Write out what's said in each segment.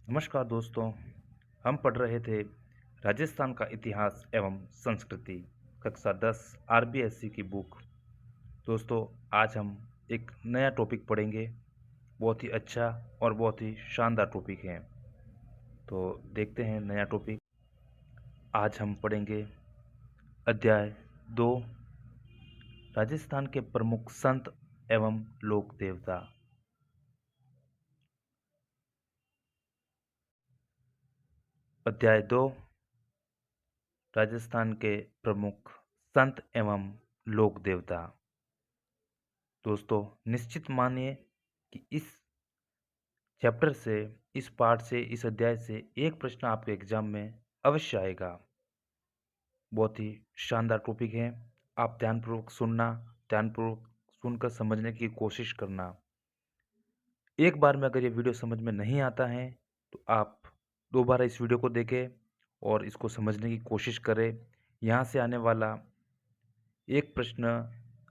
नमस्कार दोस्तों। हम पढ़ रहे थे राजस्थान का इतिहास एवं संस्कृति, कक्षा 10 आरबीएससी की बुक। दोस्तों, आज हम एक नया टॉपिक पढ़ेंगे। बहुत ही अच्छा और बहुत ही शानदार टॉपिक है। तो देखते हैं नया टॉपिक। आज हम पढ़ेंगे अध्याय 2, राजस्थान के प्रमुख संत एवं लोक देवता। अध्याय 2, राजस्थान के प्रमुख संत एवं लोक देवता। दोस्तों, निश्चित मानिए कि इस चैप्टर से, इस पार्ट से, इस अध्याय से एक प्रश्न आपके एग्जाम में अवश्य आएगा। बहुत ही शानदार टॉपिक है। आप ध्यानपूर्वक सुनना, ध्यानपूर्वक सुनकर समझने की कोशिश करना। एक बार में अगर ये वीडियो समझ में नहीं आता है तो आप दोबारा इस वीडियो को देखें और इसको समझने की कोशिश करें। यहाँ से आने वाला एक प्रश्न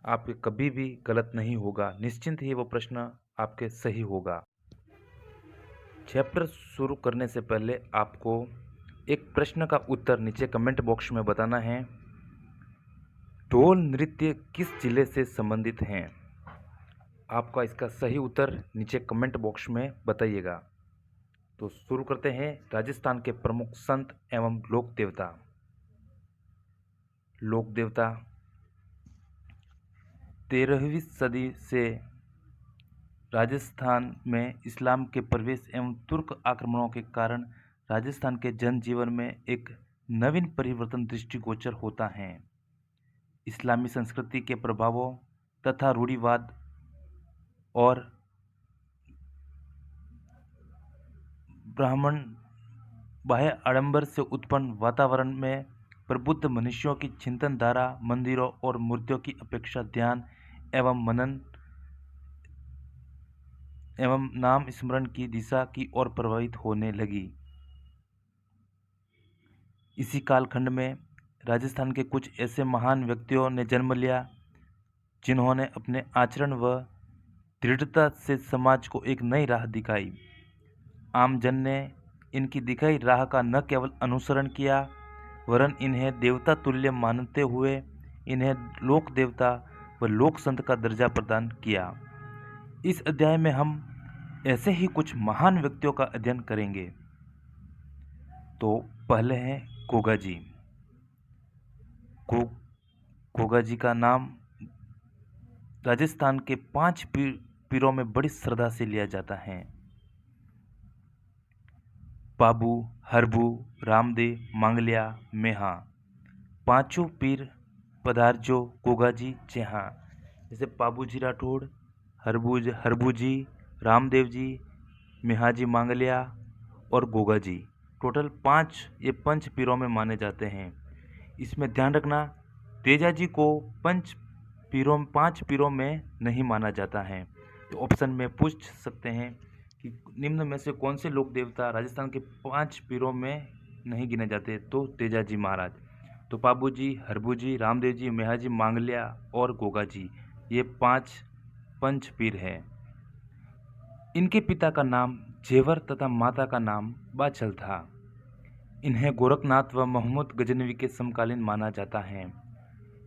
आपके कभी भी गलत नहीं होगा, निश्चिंत ही वो प्रश्न आपके सही होगा। चैप्टर शुरू करने से पहले आपको एक प्रश्न का उत्तर नीचे कमेंट बॉक्स में बताना है। ढोल नृत्य किस जिले से संबंधित हैं? आपका इसका सही उत्तर नीचे कमेंट बॉक्स में बताइएगा। तो शुरू करते हैं। राजस्थान के प्रमुख संत एवं लोक देवता। लोक देवता 13वीं सदी से राजस्थान में इस्लाम के प्रवेश एवं तुर्क आक्रमणों के कारण राजस्थान के जनजीवन में एक नवीन परिवर्तन दृष्टिगोचर होता है। इस्लामी संस्कृति के प्रभावों तथा रूढ़िवाद और ब्राह्मण बाह्य आडंबर से उत्पन्न वातावरण में प्रबुद्ध मनुष्यों की चिंतन धारा मंदिरों और मूर्तियों की अपेक्षा ध्यान एवं मनन एवं नाम स्मरण की दिशा की ओर प्रभावित होने लगी। इसी कालखंड में राजस्थान के कुछ ऐसे महान व्यक्तियों ने जन्म लिया जिन्होंने अपने आचरण व दृढ़ता से समाज को एक नई राह दिखाई। आमजन ने इनकी दिखाई राह का न केवल अनुसरण किया वरन इन्हें देवता तुल्य मानते हुए इन्हें लोक देवता व लोक संत का दर्जा प्रदान किया। इस अध्याय में हम ऐसे ही कुछ महान व्यक्तियों का अध्ययन करेंगे। तो पहले हैं गोगा जी। गोगा जी का नाम राजस्थान के 5 पीरों में बड़ी श्रद्धा से लिया जाता है। बाबू, हरबू, रामदेव, मांगलिया, मेहा, पांचों पीर पधारजो गोगा जी जहाँ। जैसे बाबू जी राठौड़, हरबू जी, रामदेव जी, मेहाजी मांगलिया और गोगा जी, टोटल 5 ये पंच पीरों में माने जाते हैं। इसमें ध्यान रखना, तेजा जी को 5 पीरों में नहीं माना जाता है। तो ऑप्शन में पूछ सकते हैं कि निम्न में से कौन से लोक देवता राजस्थान के 5 पीरों में नहीं गिने जाते? तो तेजा जी महाराज। तो बाबू जी, हरबू जी, रामदेव जी, मेहाजी मांगलिया और गोगा जी, ये 5 पंच पीर हैं। इनके पिता का नाम जेवर तथा माता का नाम बाछल था। इन्हें गोरखनाथ व मोहम्मद गजनवी के समकालीन माना जाता है।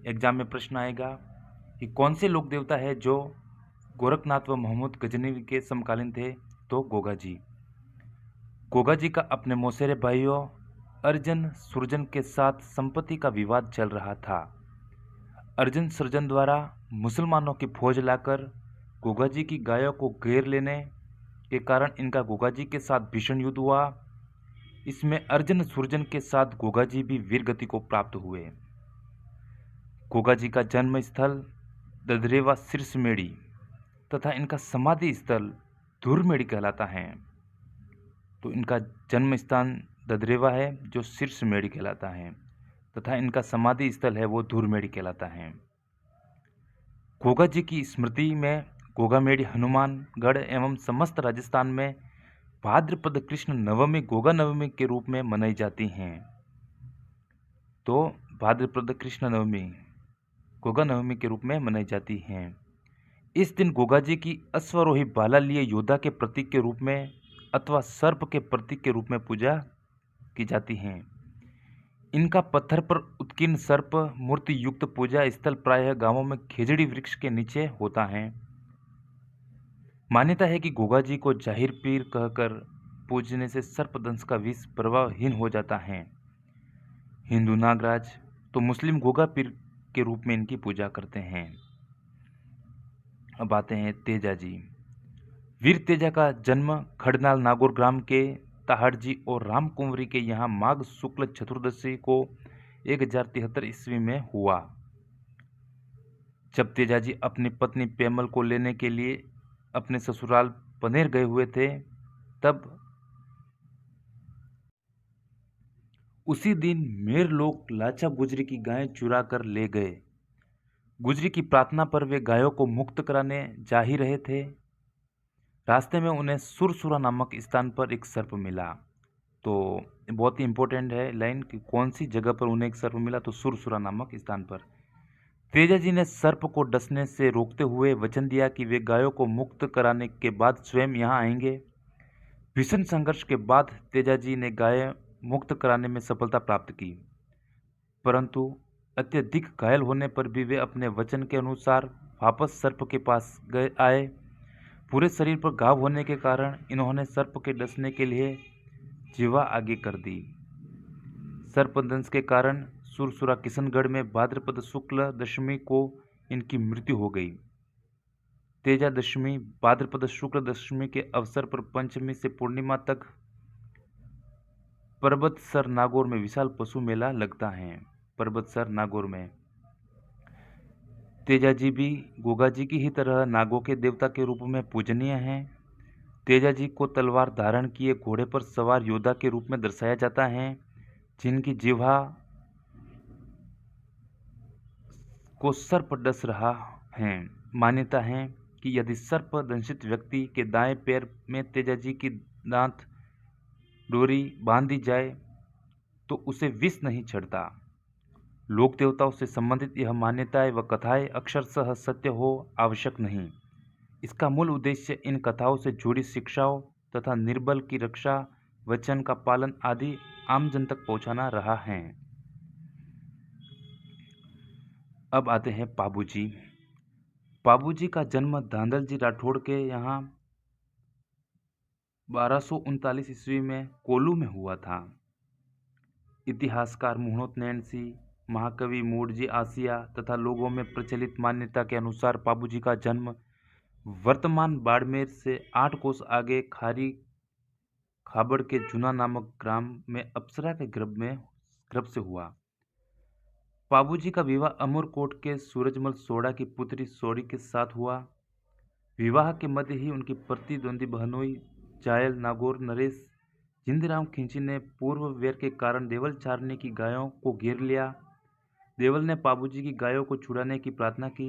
एग्जाम में प्रश्न आएगा कि कौन से लोक देवता है जो गोरखनाथ व मोहम्मद गजनवी के समकालीन थे? तो गोगा जी। गोगा जी का अपने मौसेरे भाइयों अर्जन सुरजन के साथ संपत्ति का विवाद चल रहा था। अर्जन सुरजन द्वारा मुसलमानों की फौज लाकर गोगा जी की गायों को घेर लेने के कारण इनका गोगा जी के साथ भीषण युद्ध हुआ। इसमें अर्जन सुरजन के साथ गोगा जी भी वीरगति को प्राप्त हुए। गोगा जी का जन्म स्थल ददरेवा सिरसमेड़ी तथा इनका समाधि स्थल धुरमेड़ी कहलाता है। तो इनका जन्म स्थान ददरेवा है जो सिरसमेड़ी कहलाता है तथा इनका समाधि स्थल है वो धुरमेड़ी कहलाता है। गोगा जी की स्मृति में गोगामेड़ी हनुमानगढ़ एवं समस्त राजस्थान में भाद्रपद कृष्ण नवमी गोगा नवमी के रूप में मनाई जाती हैं। तो भाद्रपद कृष्ण नवमी गोगा नवमी के रूप में मनाई जाती हैं। इस दिन गोगा जी की अश्वरोही बाला लिए योद्धा के प्रतीक के रूप में अथवा सर्प के प्रतीक के रूप में पूजा की जाती हैं। इनका पत्थर पर उत्कीर्ण सर्प मूर्ति युक्त पूजा स्थल प्रायः गांवों में खेजड़ी वृक्ष के नीचे होता है। मान्यता है कि गोगा जी को जाहिर पीर कहकर पूजने से सर्पदंश का विष प्रभावहीन हो जाता है। हिंदू नागराज तो मुस्लिम गोगा पीर के रूप में इनकी पूजा करते हैं। अब आते हैं तेजा जी। वीर तेजा का जन्म खड़नाल नागौर ग्राम के ताहड़जी और राम कुंवरी के यहाँ माघ शुक्ल चतुर्दशी को 1073 ईस्वी में हुआ। जब तेजाजी अपनी पत्नी पेमल को लेने के लिए अपने ससुराल पनेर गए हुए थे, तब उसी दिन मेर लोग लाचा गुजरी की गायें चुरा कर ले गए। गुजरी की प्रार्थना पर वे गायों को मुक्त कराने जा ही रहे थे। रास्ते में उन्हें सुरसुरा नामक स्थान पर एक सर्प मिला। तो बहुत ही इंपॉर्टेंट है लाइन कि कौन सी जगह पर उन्हें एक सर्प मिला, तो सुरसुरा नामक स्थान पर। तेजा जी ने सर्प को डसने से रोकते हुए वचन दिया कि वे गायों को मुक्त कराने के बाद स्वयं यहाँ आएंगे। भीषण संघर्ष के बाद तेजा जी ने गायें मुक्त कराने में सफलता प्राप्त की, परंतु अत्यधिक घायल होने पर भी वे अपने वचन के अनुसार वापस सर्प के पास आए। पूरे शरीर पर घाव होने के कारण इन्होंने सर्प के डसने के लिए जीवा आगे कर दी। सर्पदंश के कारण सुरसुरा किशनगढ़ में भाद्रपद शुक्ल दशमी को इनकी मृत्यु हो गई। तेजा दशमी भाद्रपद शुक्ल दशमी के अवसर पर पंचमी से पूर्णिमा तक पर्वतसर नागौर में विशाल पशु मेला लगता है। पर्वतसर नागौर में तेजा जी भी गोगा जी की ही तरह नागों के देवता के रूप में पूजनीय हैं। तेजा जी को तलवार धारण किए घोड़े पर सवार योद्धा के रूप में दर्शाया जाता है, जिनकी जिह्वा को सर्प डस रहा है। मान्यता है कि यदि सर्प दंशित व्यक्ति के दाएं पैर में तेजा जी की दांत डोरी बांध दी जाए तो उसे विष नहीं चढ़ता। लोक देवताओं से संबंधित यह मान्यताएं व कथाएं अक्षरशः सत्य हो आवश्यक नहीं। इसका मूल उद्देश्य इन कथाओं से जुड़ी शिक्षाओं तथा निर्बल की रक्षा, वचन का पालन आदि आम जन तक पहुंचाना रहा है। अब आते हैं पाबूजी। पाबूजी का जन्म धांधल जी राठौड़ के यहाँ 1239 ईस्वी में कोल्लू में हुआ था। इतिहासकार मुहणोत नैन सिंह, महाकवि मूडजी आसिया तथा लोगों में प्रचलित मान्यता के अनुसार पाबूजी का जन्म वर्तमान बाड़मेर से 8 कोस आगे खारी खाबड़ के जूना नामक ग्राम में अप्सरा के गर्भ से हुआ। पाबूजी का विवाह अमरकोट के सूरजमल सोड़ा की पुत्री सोड़ी के साथ हुआ। विवाह के मध्य ही उनकी प्रतिद्वंदी बहनोई जायल नागौर नरेश जिंदराम खिंची ने पूर्व वैर के कारण देवल चारने की गायों को घेर लिया। देवल ने पाबूजी की गायों को छुड़ाने की प्रार्थना की।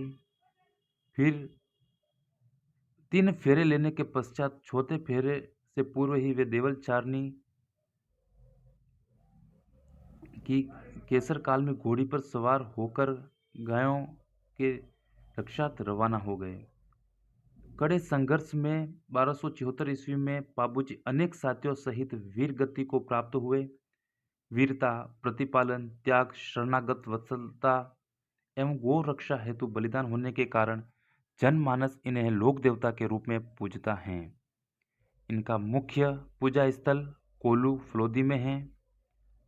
फिर 3 फेरे लेने के पश्चात चौथे फेरे से पूर्व ही वे देवल चारनी की केसर काल में घोड़ी पर सवार होकर गायों के रक्षार्थ रवाना हो गए। कड़े संघर्ष में 1274 ईस्वी में पाबूजी अनेक साथियों सहित वीर गति को प्राप्त हुए। वीरता, प्रतिपालन, त्याग, शरणागत वत्सलता एवं गौ रक्षा हेतु बलिदान होने के कारण जनमानस इन्हें लोक देवता के रूप में पूजता है। इनका मुख्य पूजा स्थल कोल्लू फलोदी में है,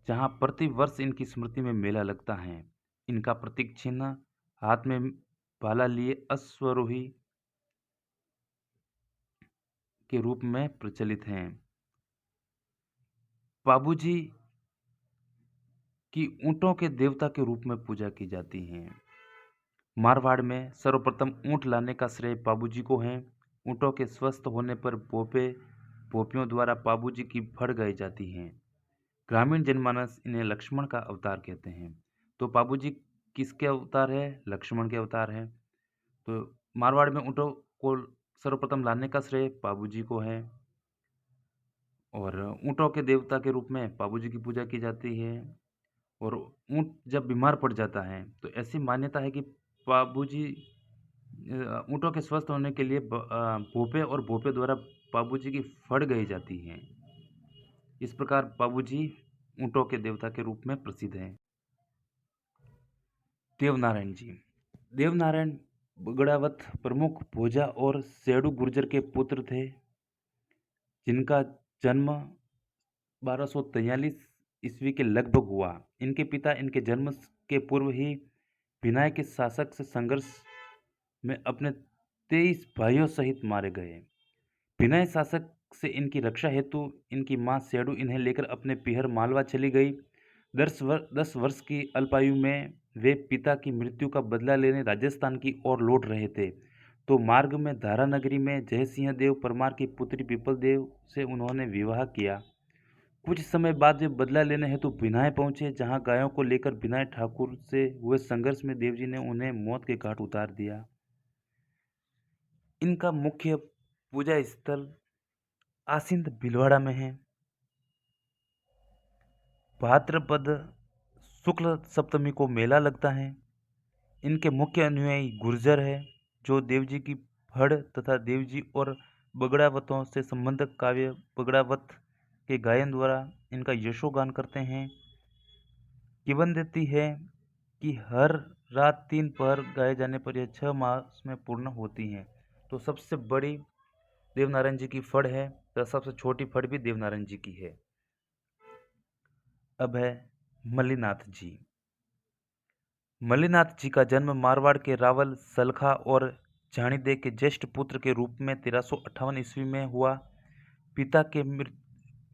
जहाँ प्रति वर्ष इनकी स्मृति में मेला लगता है। इनका प्रतीक चिन्ह हाथ में भाला लिए अश्वरोही के रूप में प्रचलित हैं। पाबूजी की ऊंटों के देवता के रूप में पूजा की जाती है। मारवाड़ में सर्वप्रथम ऊंट लाने का श्रेय पाबूजी को है। ऊंटों के स्वस्थ होने पर भोपियों द्वारा पाबूजी की फड़ गाई जाती हैं। ग्रामीण जनमानस इन्हें लक्ष्मण का अवतार कहते हैं। तो पाबूजी किसके अवतार है? लक्ष्मण के अवतार है। तो मारवाड़ में ऊंटों को सर्वप्रथम लाने का श्रेय पाबूजी को है और ऊंटों के देवता के रूप में पाबूजी की पूजा की जाती है। और ऊंट जब बीमार पड़ जाता है तो ऐसी मान्यता है कि पाबूजी ऊंटों के स्वस्थ होने के लिए भोपे और भोपे द्वारा पाबूजी की फड़ गई जाती हैं। इस प्रकार पाबूजी ऊँटों के देवता के रूप में प्रसिद्ध हैं। देवनारायण जी। देवनारायण बगड़ावत प्रमुख भोजा और सेडू गुर्जर के पुत्र थे, जिनका जन्म 1243 ईस्वी के लगभग हुआ। इनके पिता इनके जन्म के पूर्व ही भिनाय के शासक से संघर्ष में अपने 23 भाइयों सहित मारे गए। भिनाय शासक से इनकी रक्षा हेतु इनकी मां सेडू इन्हें लेकर अपने पिहर मालवा चली गई। 10 वर्ष की अल्पायु में वे पिता की मृत्यु का बदला लेने राजस्थान की ओर लौट रहे थे, तो मार्ग में धारा नगरी में जयसिंह देव परमार की पुत्री पीपल देव से उन्होंने विवाह किया। कुछ समय बाद वे बदला लेने हेतु भिनाय पहुंचे, जहां गायों को लेकर भिनाय ठाकुर से हुए संघर्ष में देवजी ने उन्हें मौत के घाट उतार दिया। इनका मुख्य पूजा स्थल आसिंद भीलवाड़ा में है। भाद्रपद शुक्ल सप्तमी को मेला लगता है। इनके मुख्य अनुयायी गुर्जर है, जो देवजी की फड़ तथा देवजी और बगड़ावतों से संबंधित काव्य बगड़ावत के गायन द्वारा इनका यशोगान करते हैं। किंवदंती है कि हर रात 3 पहर गाए जाने पर यह 6 मास में पूर्ण होती हैं। तो सबसे बड़ी देवनारायण जी की फड़ है, तो सबसे छोटी फड़ भी देवनारायण जी की है। अब है मल्लीनाथ जी। मल्लीनाथ जी का जन्म मारवाड़ के रावल सलखा और झाणीदे के ज्येष्ठ पुत्र के रूप में 1358 ईस्वी में हुआ। पिता के मृत्यु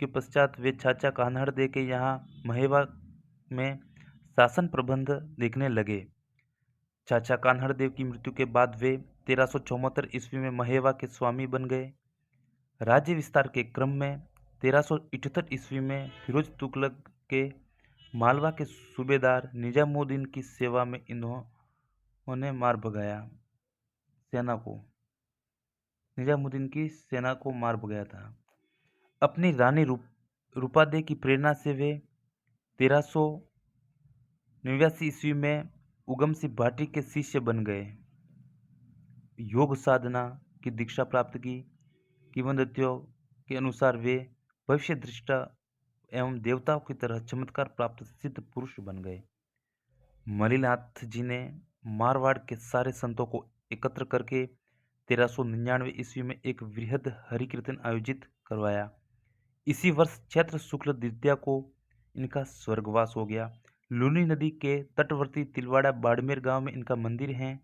के पश्चात वे चाचा कान्हड़ दे के यहाँ महेवा में शासन प्रबंध देखने लगे। चाचा कान्हड़ देव की मृत्यु के बाद वे 1374 ईस्वी में महेवा के स्वामी बन गए। राज्य विस्तार के क्रम में 1378 ईस्वी में फिरोज तुगलक के मालवा के सूबेदार निजामुद्दीन की सेवा में इन्होंने मार भगाया सेना को निजामुद्दीन की सेना को मार भगाया था। अपनी रानी रूपादे की प्रेरणा से वे 1389 ईस्वी में उगम सिंह भाटी के शिष्य बन गए। योग साधना की दीक्षा प्राप्त की। किंवदंतियों के अनुसार वे भविष्य दृष्टा एवं देवताओं की तरह चमत्कार प्राप्त सिद्ध पुरुष बन गए। मल्लीनाथ जी ने मारवाड़ के सारे संतों को एकत्र करके 1399 ईस्वी में एक वृहद हरिकीर्तन आयोजित करवाया। इसी वर्ष चैत्र शुक्ल द्वितीया को इनका स्वर्गवास हो गया। लूनी नदी के तटवर्ती तिलवाड़ा बाड़मेर गांव में इनका मंदिर है,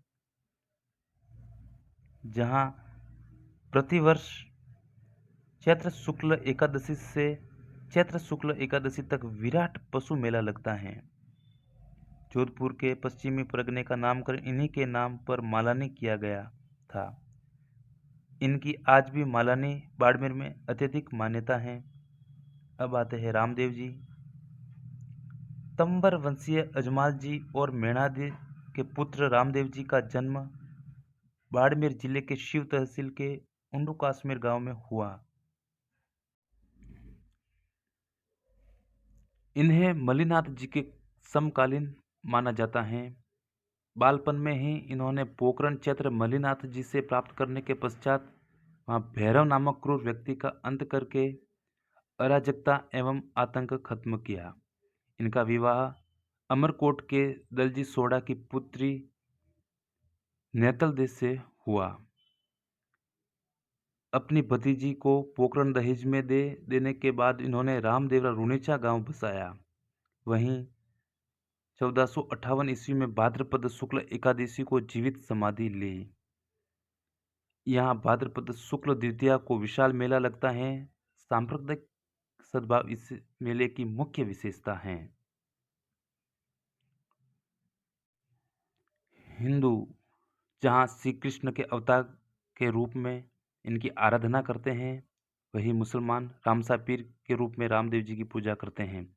जहां प्रतिवर्ष चैत्र शुक्ल एकादशी से चैत्र शुक्ल एकादशी तक विराट पशु मेला लगता है। जोधपुर के पश्चिमी परगने का नामकरण इन्हीं के नाम पर मालानी किया गया था। इनकी आज भी मालानी बाड़मेर में अत्यधिक मान्यता है। अब आते हैं रामदेव जी। तंवर वंशीय अजमाल जी और मेणादी के पुत्र रामदेव जी का जन्म बाड़मेर जिले के शिव तहसील के उंडू काश्मीर गांव में हुआ। इन्हें मल्लीनाथ जी के समकालीन माना जाता है। बालपन में ही इन्होंने पोकरण क्षेत्र मल्लीनाथ जी से प्राप्त करने के पश्चात वहाँ भैरव नामक क्रूर व्यक्ति का अंत करके अराजकता एवं आतंक खत्म किया। इनका विवाह अमरकोट के दलजी सोडा की पुत्री नेतल देश से हुआ। अपनी भतीजी को पोकरण दहेज में दे देने के बाद इन्होंने रामदेवरा रुणेचा गांव बसाया। वहीं 1458 ईस्वी में भाद्रपद शुक्ल एकादशी को जीवित समाधि ली। यहाँ भाद्रपद शुक्ल द्वितीया को विशाल मेला लगता है। सांप्रदायिक सद्भाव इस मेले की मुख्य विशेषता है। हिंदू जहाँ श्री कृष्ण के अवतार के रूप में इनकी आराधना करते हैं, वही मुसलमान रामसा पीर के रूप में रामदेव जी की पूजा करते हैं।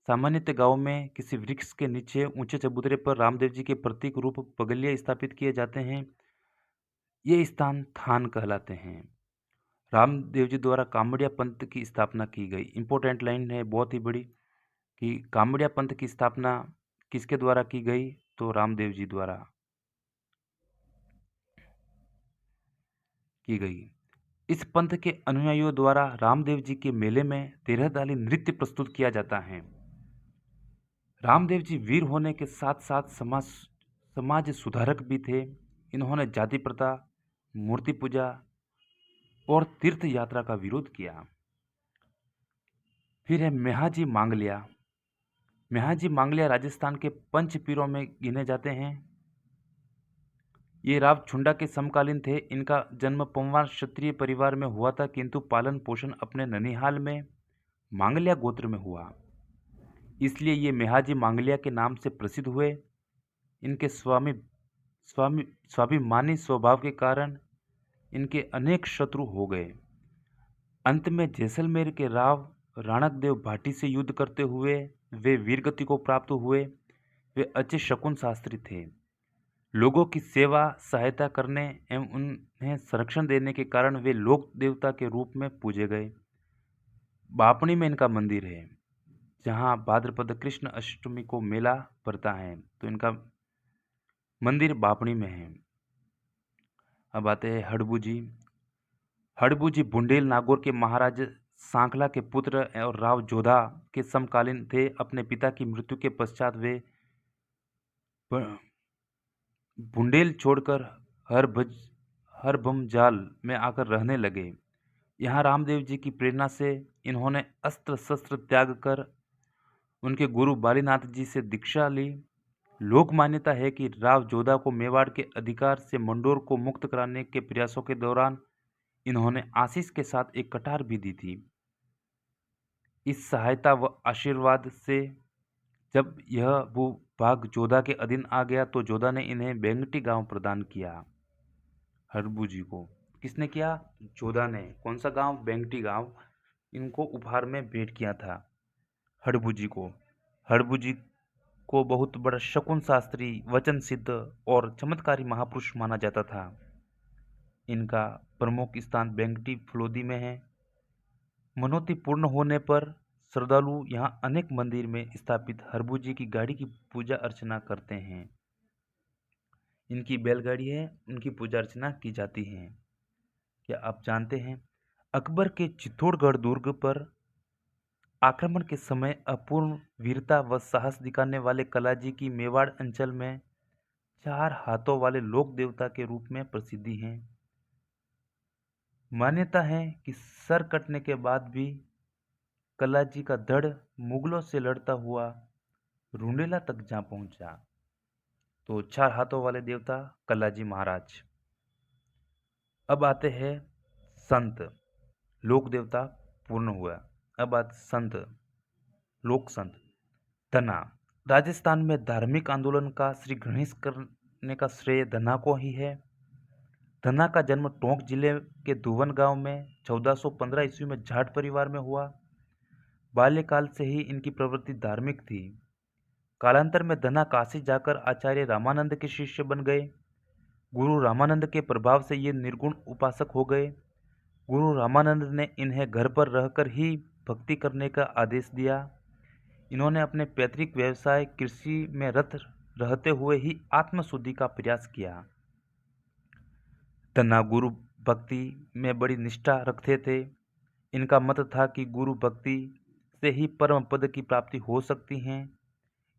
सामान्यतः गांव में किसी वृक्ष के नीचे ऊंचे चबूतरे पर रामदेव जी के प्रतीक रूप पगलिया स्थापित किए जाते हैं। ये स्थान थान कहलाते हैं। रामदेव जी द्वारा कामड़िया पंथ की स्थापना की गई। इंपॉर्टेंट लाइन है बहुत ही बड़ी कि कामड़िया पंथ की स्थापना किसके द्वारा की गई, तो रामदेव जी द्वारा की गई। इस पंथ के अनुयायियों द्वारा रामदेव जी के मेले में 13 ताली नृत्य प्रस्तुत किया जाता है। रामदेव जी वीर होने के साथ साथ समाज सुधारक भी थे। इन्होंने जाति प्रथा, मूर्ति पूजा और तीर्थ यात्रा का विरोध किया। फिर है मेहाजी मांगलिया। मेहाजी मांगलिया राजस्थान के पंच पीरों में गिने जाते हैं। ये राव छुंडा के समकालीन थे। इनका जन्म पंवार क्षत्रिय परिवार में हुआ था, किंतु पालन पोषण अपने ननिहाल में मांगलिया गोत्र में हुआ, इसलिए ये मेहाजी मांगलिया के नाम से प्रसिद्ध हुए। इनके स्वाभिमानी स्वभाव के कारण इनके अनेक शत्रु हो गए। अंत में जैसलमेर के राव राणक देव भाटी से युद्ध करते हुए वे वीरगति को प्राप्त हुए। वे अच्छे शकुन शास्त्री थे। लोगों की सेवा सहायता करने एवं उन्हें संरक्षण देने के कारण वे लोक देवता के रूप में पूजे गए। बापणी में इनका मंदिर है, जहाँ भाद्रपद कृष्ण अष्टमी को मेला पड़ता है, तो इनका मंदिर बापणी में है। अब आते हैं हड़बू जी। हड़बू जी बुंडेल नागौर के महाराज सांखला के पुत्र और राव जोधा के समकालीन थे। अपने पिता की मृत्यु के पश्चात वे बुंडेल छोड़कर हरभंजाल में आकर रहने लगे। यहाँ रामदेव जी की प्रेरणा से इन्होंने अस्त्र शस्त्र त्याग कर उनके गुरु बालीनाथ जी से दीक्षा ली। लोक मान्यता है कि राव जोधा को मेवाड़ के अधिकार से मंडोर को मुक्त कराने के प्रयासों के दौरान इन्होंने आशीष के साथ एक कटार भी दी थी। इस सहायता व आशीर्वाद से जब यह भूभाग जोधा के अधीन आ गया तो जोधा ने इन्हें बेंगटी गांव प्रदान किया। हड़बू जी को किसने किया? जोधा ने। कौन सा गांव? बेंगटी गांव इनको उपहार में भेंट किया था हड़बू जी को। हड़बू जी को बहुत बड़ा शकुन शास्त्री, वचन सिद्ध और चमत्कारी महापुरुष माना जाता था। इनका प्रमुख स्थान बेंगटी फलोदी में है। मनोती पूर्ण होने पर श्रद्धालु यहाँ अनेक मंदिर में स्थापित हड़बू जी की गाड़ी की पूजा अर्चना करते हैं। इनकी बैलगाड़ी है, उनकी पूजा अर्चना की जाती है। क्या आप जानते हैं अकबर के चित्तौड़गढ़ दुर्ग पर आक्रमण के समय अपूर्व वीरता व साहस दिखाने वाले कलाजी की मेवाड़ अंचल में 4 हाथों वाले लोक देवता के रूप में प्रसिद्धि है। मान्यता है कि सर कटने के बाद भी कलाजी का धड़ मुगलों से लड़ता हुआ रूंडेला तक जा पहुंचा। तो 4 हाथों वाले देवता कलाजी महाराज। अब आते हैं संत। लोक देवता पूर्ण हुआ। अब आते संत, लोक संत। धना। राजस्थान में धार्मिक आंदोलन का श्री गणेश करने का श्रेय धना को ही है। धना का जन्म टोंक जिले के धुवन गांव में 1415 ईस्वी में जाट परिवार में हुआ। बाल्यकाल से ही इनकी प्रवृत्ति धार्मिक थी। कालांतर में धना काशी जाकर आचार्य रामानंद के शिष्य बन गए। गुरु रामानंद के प्रभाव से ये निर्गुण उपासक हो गए। गुरु रामानंद ने इन्हें घर पर रहकर ही भक्ति करने का आदेश दिया। इन्होंने अपने पैतृक व्यवसाय कृषि में रत रहते हुए ही आत्मशुद्धि का प्रयास किया। धना गुरु भक्ति में बड़ी निष्ठा रखते थे। इनका मत था कि गुरु भक्ति से ही परम पद की प्राप्ति हो सकती है।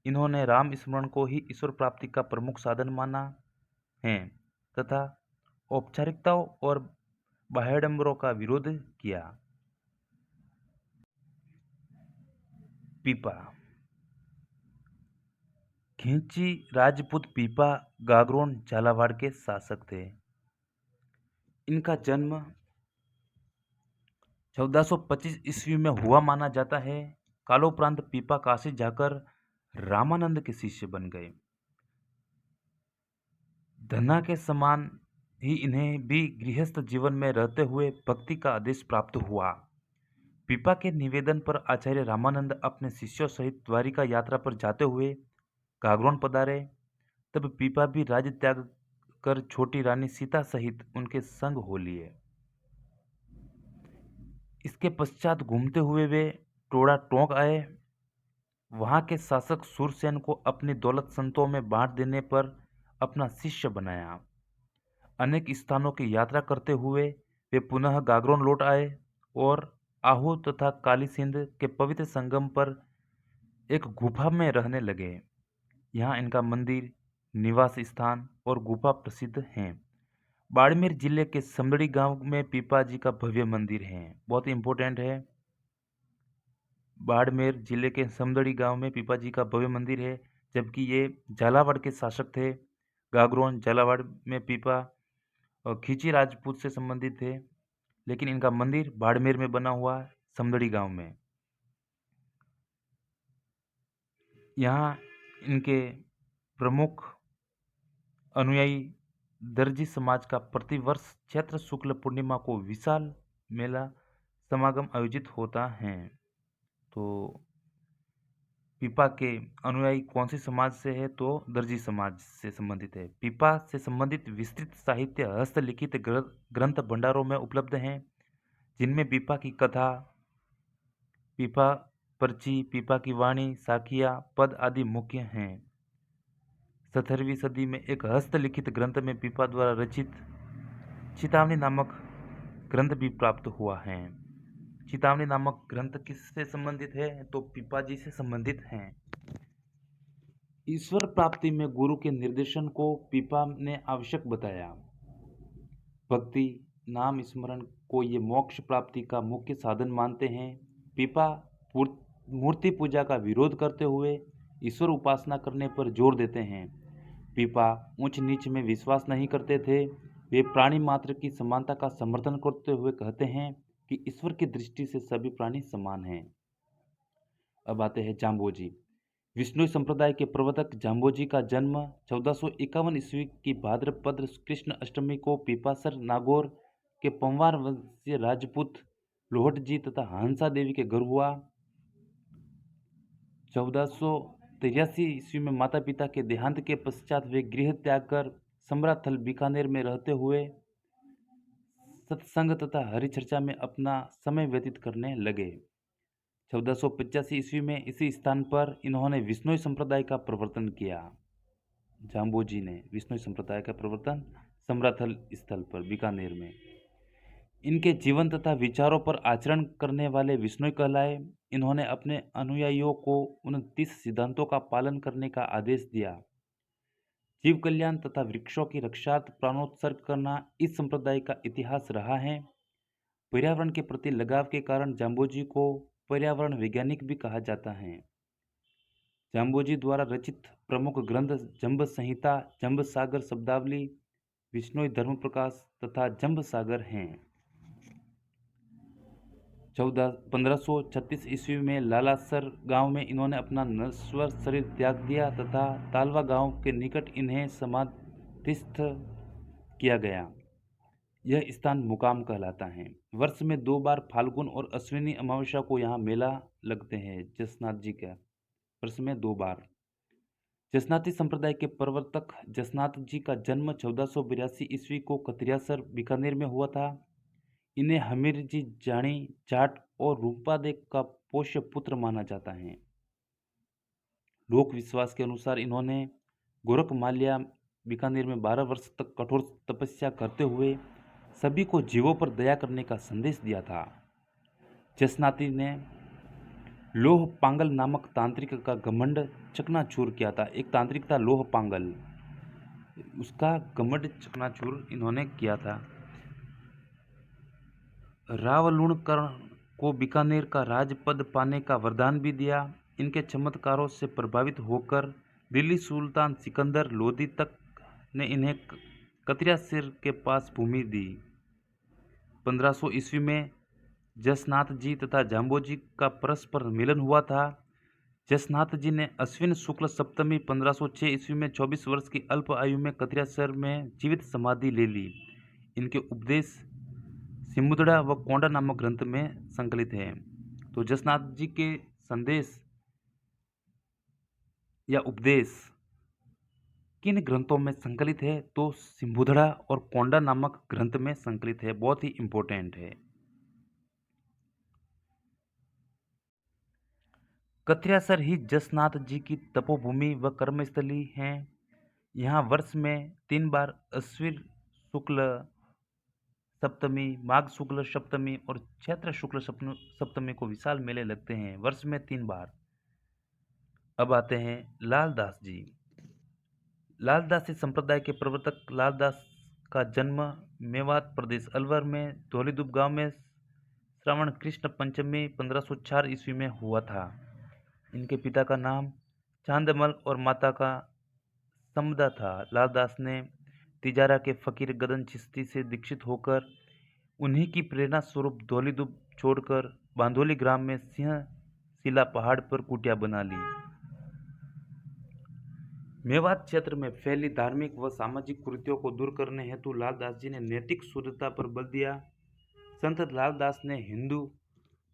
इन्होंने राम स्मरण को ही ईश्वर प्राप्ति का प्रमुख साधन माना है तथा औपचारिकताओं और बाह्यडंबरों का विरोध किया। पीपा। खिंची राजपूत पीपा गागरोन झालावाड़ के शासक थे। इनका जन्म 1425 ईस्वी में हुआ माना जाता है। कालोपरांत पीपा काशी जाकर रामानंद के शिष्य बन गए। धना के समान ही इन्हें भी गृहस्थ जीवन में रहते हुए भक्ति का आदेश प्राप्त हुआ। पीपा के निवेदन पर आचार्य रामानंद अपने शिष्यों सहित द्वारिका यात्रा पर जाते हुए गागरोन पधारे। तब पीपा भी राज्य त्याग कर छोटी रानी सीता सहित उनके संग हो लिए। इसके पश्चात घूमते हुए वे टोड़ा टोंक आए। वहां के शासक सूरसेन को अपनी दौलत संतों में बांट देने पर अपना शिष्य बनाया। अनेक स्थानों की यात्रा करते हुए वे पुनः गागरोन लौट आए और आहू तथा काली सिंध के पवित्र संगम पर एक गुफा में रहने लगे। यहाँ इनका मंदिर, निवास स्थान और गुफा प्रसिद्ध हैं। बाड़मेर जिले के समदड़ी गांव में पीपा जी का भव्य मंदिर है, बहुत इंपॉर्टेंट है। बाड़मेर जिले के समदड़ी गांव में पीपा जी का भव्य मंदिर है, जबकि ये झालावाड़ के शासक थे। गागरोन झालावाड़ में पीपा और खींची राजपूत से संबंधित थे, लेकिन इनका मंदिर बाड़मेर में बना हुआ है, समदड़ी गांव में। यहाँ इनके प्रमुख अनुयायी दर्जी समाज का प्रतिवर्ष चैत्र शुक्ल पूर्णिमा को विशाल मेला समागम आयोजित होता है। तो पीपा के अनुयायी कौन सी समाज से है? तो दर्जी समाज से संबंधित है। पीपा से संबंधित विस्तृत साहित्य हस्तलिखित ग्रंथ भंडारों में उपलब्ध हैं, जिनमें पीपा की कथा, पीपा पर्ची, पीपा की वाणी, साखिया, पद आदि मुख्य हैं। 17वीं सदी में एक हस्तलिखित ग्रंथ में पीपा द्वारा रचित चेतावनी नामक ग्रंथ भी प्राप्त हुआ है। चेतावनी नामक ग्रंथ किससे संबंधित है? तो पीपा जी से संबंधित हैं। ईश्वर प्राप्ति में गुरु के निर्देशन को पीपा ने आवश्यक बताया। भक्ति, नाम स्मरण को ये मोक्ष प्राप्ति का मुख्य साधन मानते हैं। पीपा मूर्ति पूजा का विरोध करते हुए ईश्वर उपासना करने पर जोर देते हैं। पीपा ऊंच नीच में विश्वास नहीं करते थे। वे प्राणी मात्र की समानता का समर्थन करते हुए कहते हैं कि ईश्वर की दृष्टि से सभी प्राणी समान हैं। अब आते हैं जाम्बोजी। विष्णु संप्रदाय के प्रवर्तक जाम्बोजी का जन्म 1451 ईस्वी की भाद्रपद कृष्ण अष्टमी को पीपासर नागौर के पंवार वंशीय राजपूत लोहट जी तथा हंसा देवी के घर हुआ। 1483 ईस्वी में माता पिता के देहांत के पश्चात वे गृह त्याग कर समराथल बीकानेर में रहते हुए सत्संग तथा हरिचर्चा में अपना समय व्यतीत करने लगे। 1485 ईस्वी में इसी स्थान पर इन्होंने विष्णु संप्रदाय का प्रवर्तन किया। जाम्बोजी ने विष्णु संप्रदाय का प्रवर्तन समराथल स्थल पर बीकानेर में। इनके जीवन तथा विचारों पर आचरण करने वाले विष्णु कहलाए। इन्होंने अपने अनुयायियों को 29 सिद्धांतों का पालन करने का आदेश दिया। जीव कल्याण तथा वृक्षों की रक्षार्थ प्राणोत्सर्ग करना इस संप्रदाय का इतिहास रहा है। पर्यावरण के प्रति लगाव के कारण जाम्बोजी को पर्यावरण वैज्ञानिक भी कहा जाता है। जाम्बोजी द्वारा रचित प्रमुख ग्रंथ जंब संहिता, जंब सागर शब्दावली, विष्णु धर्म प्रकाश तथा जंब सागर हैं। 1536 ईस्वी में लालासर गांव में इन्होंने अपना नश्वर शरीर त्याग दिया तथा तालवा गांव के निकट इन्हें समाधिस्थ किया गया। यह स्थान मुकाम कहलाता है। वर्ष में 2 बार फाल्गुन और अश्विनी अमावस्या को यहाँ मेला लगते हैं जसनाथ जी का। वर्ष में 2 बार। जसनाती संप्रदाय के प्रवर्तक जसनाथ जी का जन्म 1482 ईस्वी को कतरियासर बीकानेर में हुआ था। इन्हें हमीर जी जानी जाट और रूपादे का पोष्य पुत्र माना जाता है। लोक विश्वास के अनुसार इन्होंने गोरखमाल्या बीकानेर में 12 वर्ष तक कठोर तपस्या करते हुए सभी को जीवों पर दया करने का संदेश दिया था। जसनाती ने लोह पांगल नामक तांत्रिक का घमंड चकनाचूर किया था। एक तांत्रिक था लोह पांगल, उसका घमंड चकनाचूर इन्होंने किया था। रावलुणकर्ण को बीकानेर का राजपद पाने का वरदान भी दिया। इनके चमत्कारों से प्रभावित होकर दिल्ली सुल्तान सिकंदर लोदी तक ने इन्हें कतरियासर के पास भूमि दी। 1500 ईस्वी में जसनाथ जी तथा जाम्बोजी का परस्पर मिलन हुआ था। जसनाथ जी ने अश्विन शुक्ल सप्तमी 1506 ईस्वी में 24 वर्ष की अल्प आयु में कतरियासर में जीवित समाधि ले ली। इनके उपदेश सिमुदड़ा व कोंडा नामक ग्रंथ में संकलित है। तो जसनाथ जी के संदेश या उपदेश किन ग्रंथों में संकलित है? तो सिमुदड़ा और कोंडा नामक ग्रंथ में संकलित है। बहुत ही इंपॉर्टेंट है। कतरियासर ही जसनाथ जी की तपोभूमि व कर्मस्थली है। यहाँ वर्ष में 3 बार अश्विन शुक्ल सप्तमी, माघ शुक्ल सप्तमी और चैत्र शुक्ल सप्तमी को विशाल मेले लगते हैं वर्ष में 3 बार। अब आते हैं लालदास जी। लालदासी संप्रदाय के प्रवर्तक लालदास का जन्म मेवात प्रदेश अलवर में धौलीदुब गांव में श्रावण कृष्ण पंचमी 1504 ईस्वी में हुआ था। इनके पिता का नाम चांदमल और माता का समदा था। लालदास ने तिजारा के फकीर गदन चिश्ती से दीक्षित होकर उन्हीं की प्रेरणा स्वरूप धौलीदुब छोड़कर बांधोली ग्राम में सिंह शिला पहाड़ पर कुटिया बना ली। मेवात क्षेत्र में फैली धार्मिक व सामाजिक कुरीतियों को दूर करने हेतु लालदास जी ने नैतिक शुद्धता पर बल दिया। संत लालदास ने हिंदू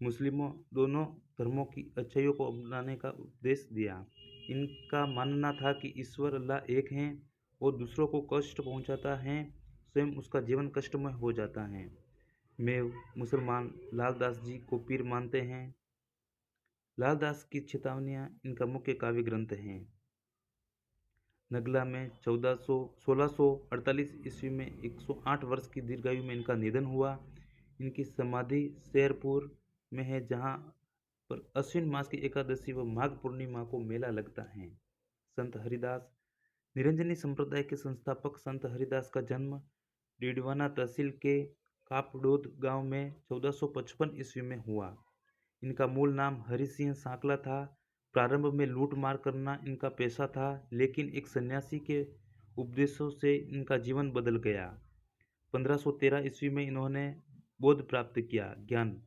मुस्लिमों दोनों धर्मों की अच्छाइयों को अपनाने का उपदेश दिया। इनका मानना था कि ईश्वर अल्लाह एक हैं और दूसरों को कष्ट पहुंचाता है, स्वयं उसका जीवन कष्टमय हो जाता है। मैं मुसलमान लालदास जी को पीर मानते हैं। लालदास की चेतावनियाँ इनका मुख्य काव्य ग्रंथ हैं। नगला में 1648 ईस्वी में 108 वर्ष की दीर्घायु में इनका निधन हुआ। इनकी समाधि शेरपुर में है, जहाँ पर अश्विन मास की एकादशी व माघ पूर्णिमा को मेला लगता है। संत हरिदास निरंजनी संप्रदाय के संस्थापक संत हरिदास का जन्म डीडवाना तहसील के कापडोद गांव में 1455 ईस्वी में हुआ। इनका मूल नाम हरिसिंह सांकला था। प्रारंभ में लूट मार करना इनका पेशा था, लेकिन एक सन्यासी के उपदेशों से इनका जीवन बदल गया। 1513 ईस्वी में इन्होंने बोध प्राप्त किया ज्ञान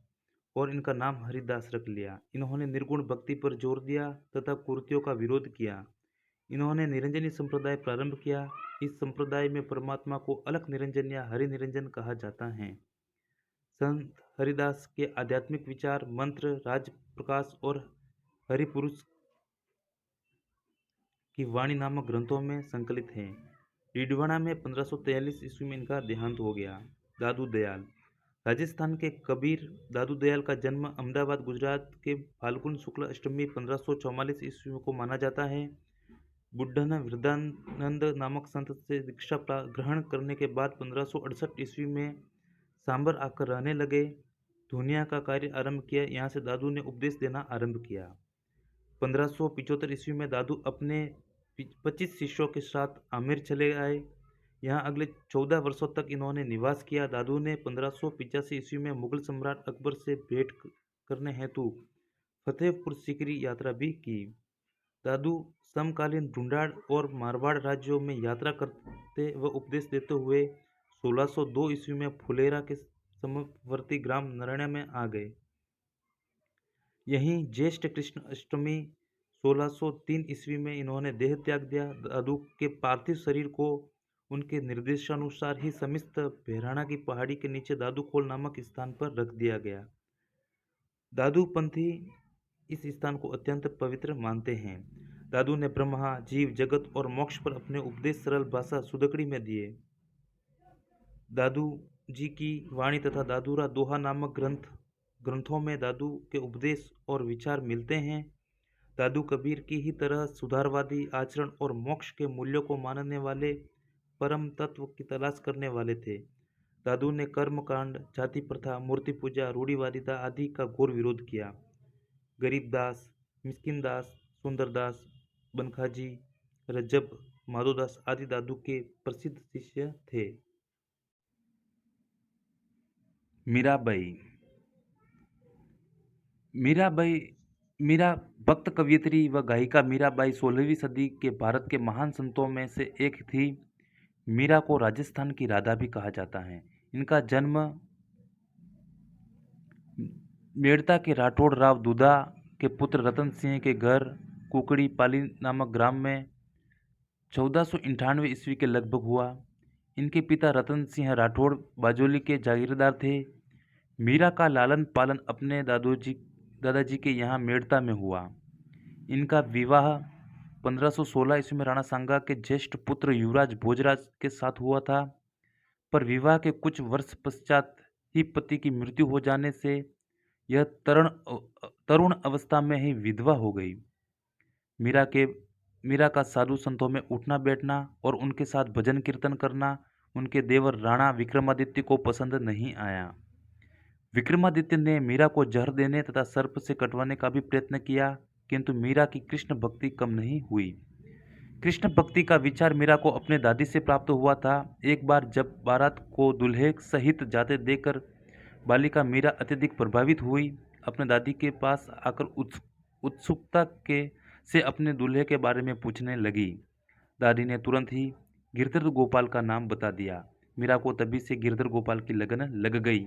और इनका नाम हरिदास रख लिया। इन्होंने निर्गुण भक्ति पर जोर दिया तथा कुरीतियों का विरोध किया। इन्होंने निरंजनी संप्रदाय प्रारंभ किया। इस संप्रदाय में परमात्मा को अलख निरंजन या हरि निरंजन कहा जाता है। संत हरिदास के आध्यात्मिक विचार मंत्र राज प्रकाश और हरिपुरुष की वाणी नामक ग्रंथों में संकलित हैं। डीडवाना में 1543 ईस्वी में इनका देहांत हो गया। दादू दयाल राजस्थान के कबीर दादू दयाल का जन्म अहमदाबाद गुजरात के फाल्गुन शुक्ल अष्टमी 1544 ईस्वी को माना जाता है। बुड्ढन वृद्धानंद नामक संत से दीक्षा ग्रहण करने के बाद 1568 ईस्वी में सांबर आकर रहने लगे। धुनिया का कार्य आरंभ किया। यहाँ से दादू ने उपदेश देना आरंभ किया। 1575 ईस्वी में दादू अपने 25 शिष्यों के साथ आमेर चले आए। यहाँ अगले 14 वर्षों तक इन्होंने निवास किया। दादू ने 1585 ईस्वी में मुगल सम्राट अकबर से भेंट करने हेतु फतेहपुर सीकरी यात्रा भी की। दादू समकालीन ढूंढाड़ और मारवाड़ राज्यों में यात्रा करते व उपदेश देते हुए 1602 ईस्वी में फुलेरा के समवर्ती ग्राम नरैना में आ गए। यहीं ज्येष्ठ कृष्ण अष्टमी 1603 ईस्वी में इन्होंने देह त्याग दिया। दादू के पार्थिव शरीर को उनके निर्देशानुसार ही समिस्त भैराणा की पहाड़ी के नीचे दादूखोल नामक स्थान पर रख दिया गया। दादू पंथी इस स्थान को अत्यंत पवित्र मानते हैं। दादू ने ब्रह्मा जीव जगत और मोक्ष पर अपने उपदेश सरल भाषा सुदकड़ी में दिए। दादू जी की वाणी तथा दादूरा दोहा नामक ग्रंथों में दादू के उपदेश और विचार मिलते हैं। दादू कबीर की ही तरह सुधारवादी आचरण और मोक्ष के मूल्यों को मानने वाले परम तत्व की तलाश करने वाले थे। दादू ने कर्मकांड, जाति प्रथा, मूर्ति पूजा, रूढ़िवादिता आदि का घोर विरोध किया। गरीबदास, मिस्किनदास, सुंदरदास, बनखाजी, रज्जब, माधोदास आदि दादू के प्रसिद्ध शिष्य थे। मीरा भक्त कवयित्री व गायिका मीराबाई 16वीं सदी के भारत के महान संतों में से एक थी। मीरा को राजस्थान की राधा भी कहा जाता है। इनका जन्म मेड़ता के राठौड़ राव दूधा के पुत्र रतन सिंह के घर कुकड़ी पाली नामक ग्राम में 1498 ईस्वी के लगभग हुआ। इनके पिता रतन सिंह राठौड़ बाजोली के जागीरदार थे। मीरा का लालन पालन अपने दादाजी के यहाँ मेड़ता में हुआ। इनका विवाह 1516 ईस्वी में राणा सांगा के ज्येष्ठ पुत्र युवराज भोजराज के साथ हुआ था, पर विवाह के कुछ वर्ष पश्चात ही पति की मृत्यु हो जाने से यह तरुण अवस्था में ही विधवा हो गई। मीरा का साधु संतों में उठना बैठना और उनके साथ भजन कीर्तन करना उनके देवर राणा विक्रमादित्य को पसंद नहीं आया। विक्रमादित्य ने मीरा को जहर देने तथा सर्प से कटवाने का भी प्रयत्न किया, किंतु मीरा की कृष्ण भक्ति कम नहीं हुई। कृष्ण भक्ति का विचार मीरा को अपने दादी से प्राप्त हुआ था। एक बार जब बारात को दूल्हे सहित जाते देखकर बालिका मीरा अत्यधिक प्रभावित हुई। अपने दादी के पास आकर उत्सुकता के से अपने दूल्हे के बारे में पूछने लगी। दादी ने तुरंत ही गिरधर गोपाल का नाम बता दिया। मीरा को तभी से गिरधर गोपाल की लगन लग गई।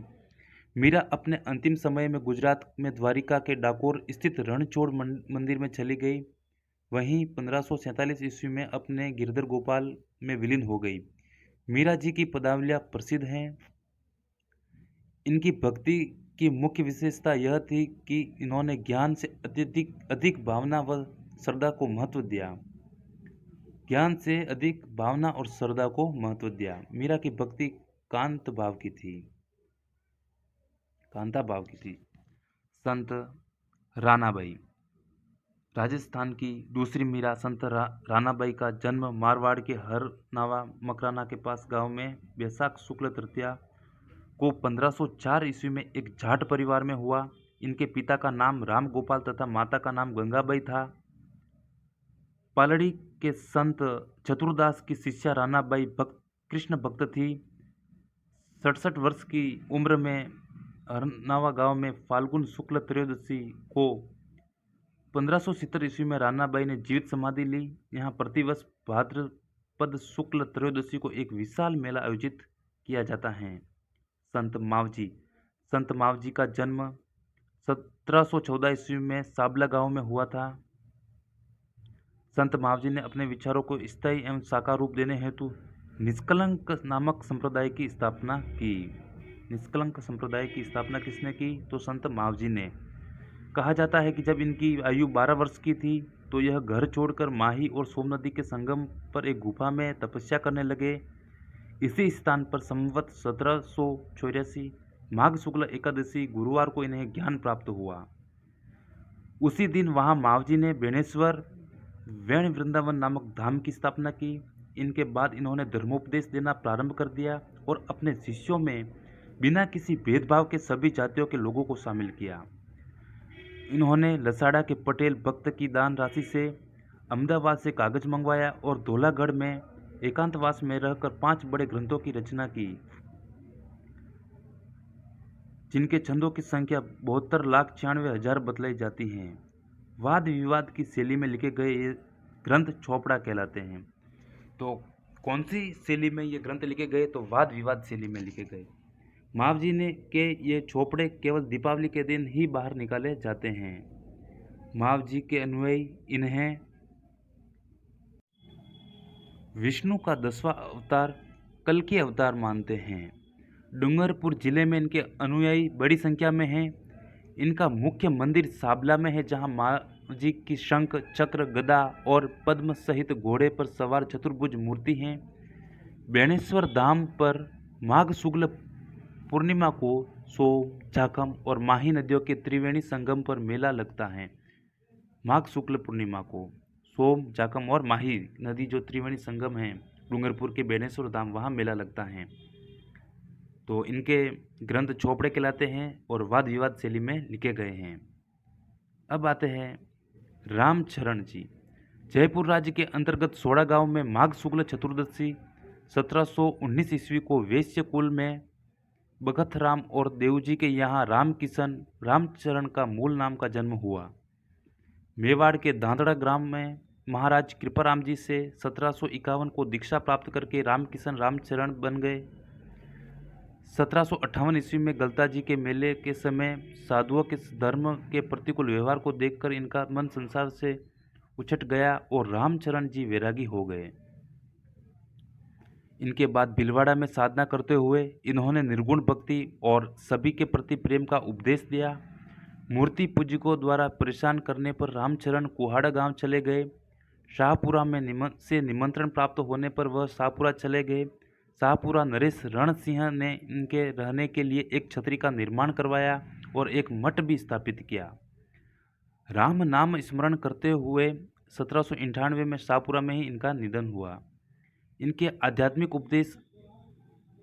मीरा अपने अंतिम समय में गुजरात में द्वारिका के डाकोर स्थित रणछोड़ मंदिर में चली गई। वहीं 1547 ईस्वी में अपने गिरधर गोपाल में विलीन हो गई। मीरा जी की पदावलियां प्रसिद्ध हैं। इनकी भक्ति की मुख्य विशेषता यह थी कि इन्होंने ज्ञान से अधिक भावना व श्रद्धा को महत्व दिया। ज्ञान से अधिक भावना और श्रद्धा को महत्व दिया। मीरा की भक्ति कांता भाव की थी। संत रानाबाई। राजस्थान की दूसरी मीरा संत रानाबाई का जन्म मारवाड़ के हरनावा मकराना के पास गांव में बैसाख शुक्ल तृतीया को 1504 ईस्वी में एक जाट परिवार में हुआ। इनके पिता का नाम राम गोपाल तथा माता का नाम गंगाबाई था। पालड़ी के संत चतुरदास की शिष्या रानाबाई कृष्ण भक्त थी। 67 वर्ष की उम्र में हरनावा गांव में फाल्गुन शुक्ल त्रयोदशी को 1570 ईस्वी में रानाबाई ने जीवित समाधि ली। यहाँ प्रतिवर्ष भाद्रपद शुक्ल त्रयोदशी को एक विशाल मेला आयोजित किया जाता है। संत मावजी का जन्म 1714 ईस्वी में साबला गांव में हुआ था। संत मावजी ने अपने विचारों को स्थायी एवं साकार रूप देने हेतु निष्कलंक नामक संप्रदाय की स्थापना की। निष्कलंक संप्रदाय की स्थापना किसने की? तो संत मावजी ने। कहा जाता है कि जब इनकी आयु 12 वर्ष की थी तो यह घर छोड़कर माही और सोम नदी के संगम पर एक गुफा में तपस्या करने लगे। इसी स्थान पर संवत 1784 माघ शुक्ल एकादशी गुरुवार को इन्हें ज्ञान प्राप्त हुआ। उसी दिन वहां मावजी ने बेणेश्वर वेण वृंदावन नामक धाम की स्थापना की। इनके बाद इन्होंने धर्मोपदेश देना प्रारंभ कर दिया और अपने शिष्यों में बिना किसी भेदभाव के सभी जातियों के लोगों को शामिल किया। इन्होंने लसाड़ा के पटेल भक्त की दान राशि से अहमदाबाद से कागज मंगवाया और धौलागढ़ में एकांतवास में रहकर 5 बड़े ग्रंथों की रचना की, जिनके छंदों की संख्या 72,96,000 बतलाई जाती हैं। वाद विवाद की शैली में लिखे गए ये ग्रंथ चौपड़ा कहलाते हैं। तो कौन सी शैली में ये ग्रंथ लिखे गए? तो वाद विवाद शैली में लिखे गए। मावजी ने के ये चौपड़े केवल दीपावली के दिन ही बाहर निकाले जाते हैं। मावजी के अनुयायी इन्हें विष्णु का 10वां अवतार कल्कि अवतार मानते हैं। डूंगरपुर जिले में इनके अनुयायी बड़ी संख्या में हैं। इनका मुख्य मंदिर साबला में है, जहां मावजी की शंख, चक्र, गदा और पद्म सहित घोड़े पर सवार चतुर्भुज मूर्ति है। बेणेश्वर धाम पर माघ शुक्ल पूर्णिमा को सोम, जाखम और माही नदियों के त्रिवेणी संगम पर मेला लगता है। माघ शुक्ल पूर्णिमा को सोम, जाखम और माही नदी जो त्रिवेणी संगम है डूंगरपुर के बेणेश्वर धाम, वहाँ मेला लगता है। तो इनके ग्रंथ चौपड़े कहलाते हैं और वाद विवाद शैली में लिखे गए हैं। अब आते हैं रामचरण जी। जयपुर राज्य के अंतर्गत सोड़ा गांव में माघ शुक्ल चतुर्दशी 1719 ईस्वी को वैश्य कुल में भगत राम और देवजी के यहाँ रामचरण का मूल नाम का जन्म हुआ। मेवाड़ के दांदड़ा ग्राम में महाराज कृपाराम जी से 1751 को दीक्षा प्राप्त करके रामकिशन रामचरण बन गए। 1758 ईस्वी में गलता जी के मेले के समय साधुओं के धर्म के प्रतिकूल व्यवहार को देखकर इनका मन संसार से उछट गया और रामचरण जी वैरागी हो गए। इनके बाद भीलवाड़ा में साधना करते हुए इन्होंने निर्गुण भक्ति और सभी के प्रति प्रेम का उपदेश दिया। मूर्ति पूजकों द्वारा परेशान करने पर रामचरण कुहाड़ा गांव चले गए। शाहपुरा में निमंत्रण प्राप्त होने पर वह शाहपुरा चले गए। शाहपुरा नरेश रण सिंह ने इनके रहने के लिए एक छतरी का निर्माण करवाया और एक मठ भी स्थापित किया। राम नाम स्मरण करते हुए 1798 में शाहपुरा में ही इनका निधन हुआ। इनके आध्यात्मिक उपदेश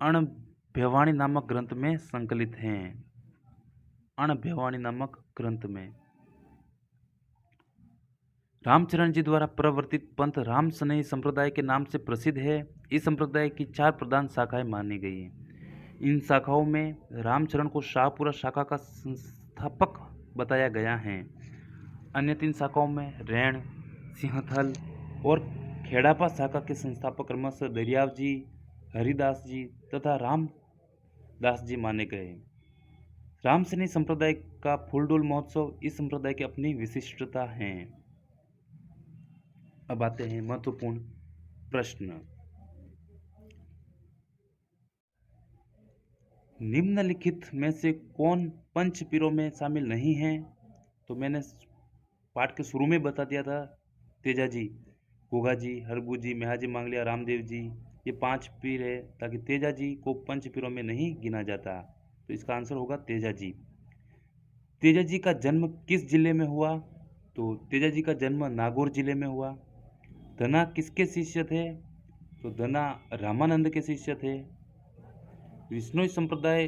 अणभ्यवाणी नामक ग्रंथ में संकलित हैं। अणभ्यवाणी नामक ग्रंथ में रामचरण जी द्वारा प्रवर्तित पंथ राम स्नेही संप्रदाय के नाम से प्रसिद्ध है। इस संप्रदाय की 4 प्रधान शाखाएं मानी गई हैं। इन शाखाओं में रामचरण को शाहपुरा शाखा का संस्थापक बताया गया है। अन्य 3 शाखाओं में रैण, सिंहथल और खेड़ापा शाखा के संस्थापक क्रमशः दरियाव जी, हरिदास जी तथा रामदास जी माने गए। रामसनेही संप्रदाय का फूलडोल महोत्सव इस संप्रदाय की अपनी विशिष्टता है। अब आते हैं महत्वपूर्ण प्रश्न। निम्नलिखित में से कौन पंच पीरों में शामिल नहीं है? तो मैंने पाठ के शुरू में बता दिया था, तेजाजी, गोगाजी, हरबूजी, मेहाजी, मांगलिया, रामदेव जी, ये 5 पीर है, ताकि तेजाजी को पंच पीरों में नहीं गिना जाता। तो इसका आंसर होगा तेजाजी। तेजाजी का जन्म किस जिले में हुआ? तो तेजाजी का जन्म नागौर जिले में हुआ। धना किसके शिष्य थे? तो धना रामानंद के शिष्य थे। विष्णु संप्रदाय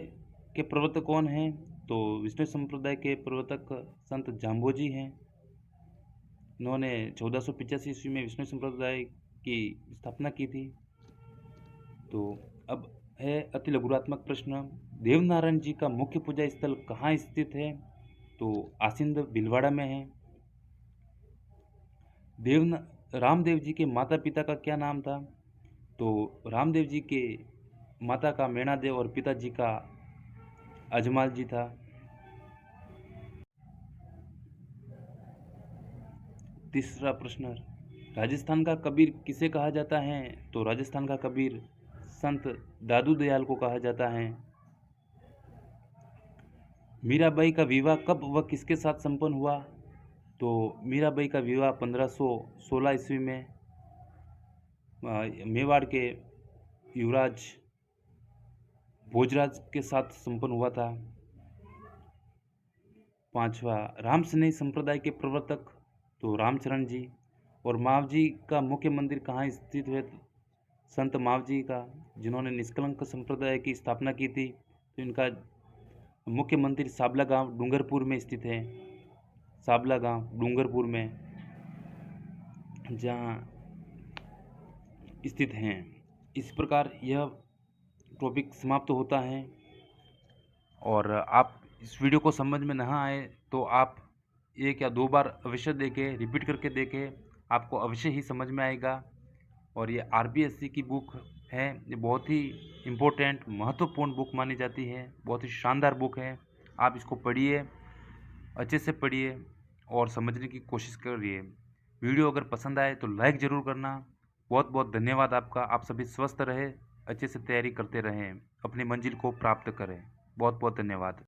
के प्रवर्तक कौन हैं? तो विष्णु संप्रदाय के प्रवर्तक संत जाम्बोजी हैं। इन्होंने 1485 ईस्वी में विष्णु संप्रदाय की स्थापना की थी। तो अब है अति लघुरात्मक प्रश्न। देवनारायण जी का मुख्य पूजा स्थल कहाँ स्थित है? तो आसिंद भीलवाड़ा में है। रामदेव जी के माता पिता का क्या नाम था? तो रामदेव जी के माता का मैणादेव और पिताजी का अजमाल जी था। तीसरा प्रश्न, राजस्थान का कबीर किसे कहा जाता है? तो राजस्थान का कबीर संत दादू दयाल को कहा जाता है। मीराबाई का विवाह कब व किसके साथ संपन्न हुआ? तो मीराबाई का विवाह 1516 ईस्वी में मेवाड़ के युवराज भोजराज के साथ संपन्न हुआ था। 5वां, रामसनेही संप्रदाय के प्रवर्तक तो रामचरण जी। और मावजी का मुख्य मंदिर कहाँ स्थित है? संत मावजी का, जिन्होंने निष्कलंक संप्रदाय की स्थापना की थी। तो इनका मुख्य मंदिर साबला गांव डूंगरपुर में स्थित है। साबला गांव डूंगरपुर में जहाँ स्थित हैं। इस प्रकार यह टॉपिक समाप्त होता है। और आप इस वीडियो को समझ में ना आए तो आप 1 या 2 बार अवश्य देखें, रिपीट करके देखें, आपको अवश्य ही समझ में आएगा। और ये आरपीएससी की बुक है, ये बहुत ही इम्पोर्टेंट महत्वपूर्ण बुक मानी जाती है, बहुत ही शानदार बुक है। आप इसको पढ़िए, अच्छे से पढ़िए और समझने की कोशिश करिए। वीडियो अगर पसंद आए तो लाइक ज़रूर करना। बहुत बहुत धन्यवाद आपका। आप सभी स्वस्थ रहें, अच्छे से तैयारी करते रहें, अपनी मंजिल को प्राप्त करें। बहुत बहुत धन्यवाद।